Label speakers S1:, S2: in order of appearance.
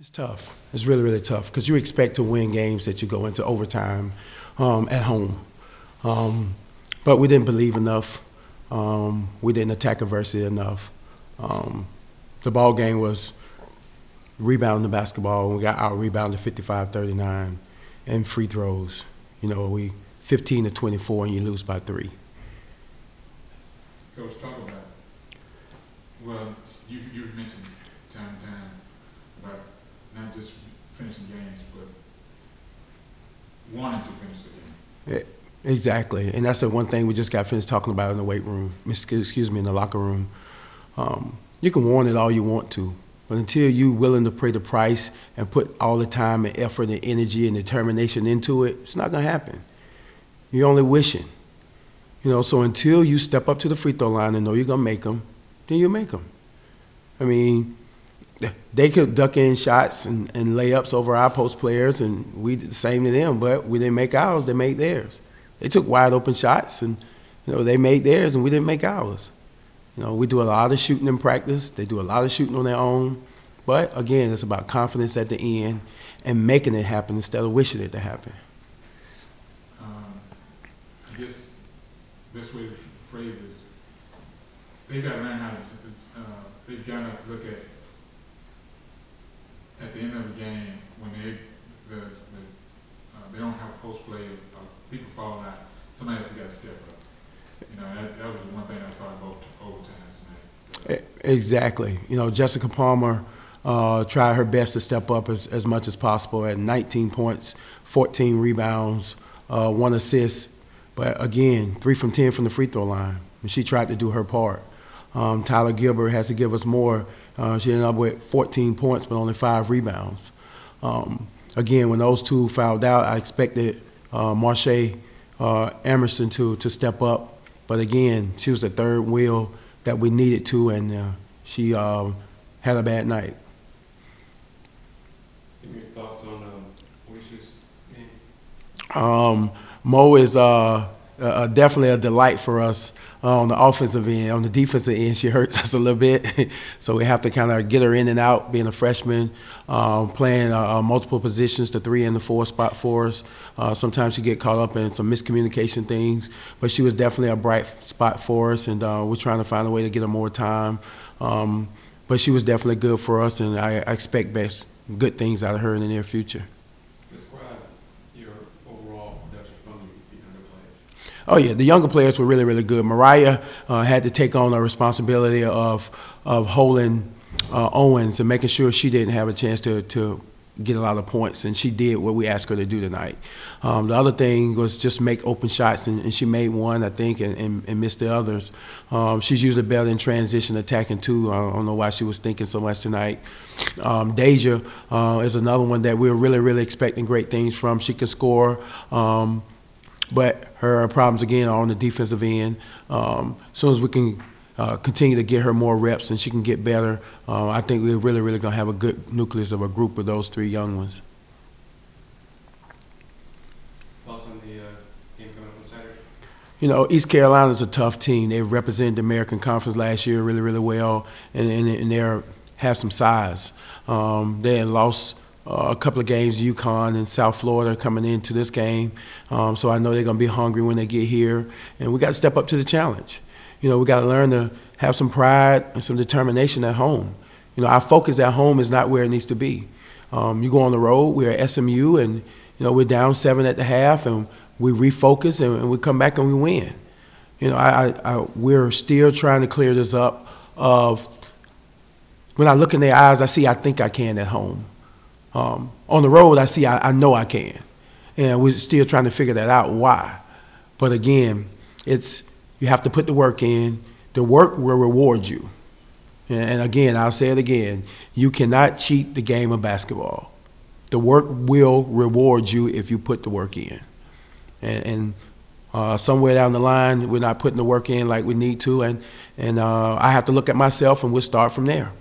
S1: It's tough. It's really, really tough because you expect to win games that you go into overtime at home. But we didn't believe enough. We didn't attack adversity enough. The ball game was rebounding the basketball, and we got out-rebounded 55-39 and free throws. You know, we 15 to 24, and you lose by 3.
S2: Coach, talk about it. Well, you've mentioned time and time about not just finishing games, but wanting to finish the game.
S1: Exactly, and that's the one thing we just got finished talking about in the weight room, excuse me, in the locker room. You can want it all you want to, but until you're willing to pay the price and put all the time and effort and energy and determination into it, it's not going to happen. You're only wishing. You know, so until you step up to the free throw line and know you're going to make them, then you make them. I mean, they could duck in shots and layups over our post players, and we did the same to them, but we didn't make ours, they made theirs. They took wide open shots, and you know, they made theirs, and we didn't make ours. You know, we do a lot of shooting in practice. They do a lot of shooting on their own. But, again, it's about confidence at the end and making it happen instead of wishing it to happen.
S2: I guess the best way to phrase this, they've got to learn how to, they've got to look at the end of the game when they don't have post play, people fall out, somebody else has got to step up. You know, that was the one thing I saw both overtimes tonight.
S1: Exactly. You know, Jessica Palmer tried her best to step up as much as possible at 19 points, 14 rebounds, 1 assist. But again, 3 from 10 from the free throw line. And she tried to do her part. Tyler Gilbert has to give us more. She ended up with 14 points, but only 5 rebounds. Again, when those two fouled out, I expected Marche Emerson to step up. But again, she was the third wheel that we needed to, and she had a bad night.
S3: Give me your thoughts on Oisha's game.
S1: Mo is definitely a delight for us on the offensive end. On the defensive end, she hurts us a little bit. So we have to kind of get her in and out, being a freshman, playing multiple positions, the 3 and the 4 spot for us. Sometimes she get caught up in some miscommunication things, but she was definitely a bright spot for us, and we're trying to find a way to get her more time. But she was definitely good for us, and I expect good things out of her in the near future. Oh, yeah, the younger players were really, really good. Mariah had to take on the responsibility of holding Owens and making sure she didn't have a chance to get a lot of points, and she did what we asked her to do tonight. The other thing was just make open shots, and she made one, I think, and missed the others. She's usually better in transition attacking, too. I don't know why she was thinking so much tonight. Deja is another one that we're really, really expecting great things from. She can score. But her problems, again, are on the defensive end. As soon as we can continue to get her more reps and she can get better, I think we're really, really going to have a good nucleus of a group of those 3 young ones.
S3: Thoughts on the game coming up on Saturday? You
S1: know, East Carolina's a tough team. They represented the American Conference last year really, really well, and they have some size. They had lost a couple of games, UConn and South Florida coming into this game. So I know they're going to be hungry when they get here. And we got to step up to the challenge. You know, we got to learn to have some pride and some determination at home. You know, our focus at home is not where it needs to be. You go on the road, we're at SMU, and, you know, we're down 7 at the half, and we refocus, and we come back and we win. You know, we're still trying to clear this up of when I look in their eyes, I think I can at home. On the road, I know I can. And we're still trying to figure that out, why. But again, you have to put the work in. The work will reward you. And again, I'll say it again, you cannot cheat the game of basketball. The work will reward you if you put the work in. And somewhere down the line, we're not putting the work in like we need to. And I have to look at myself, and we'll start from there.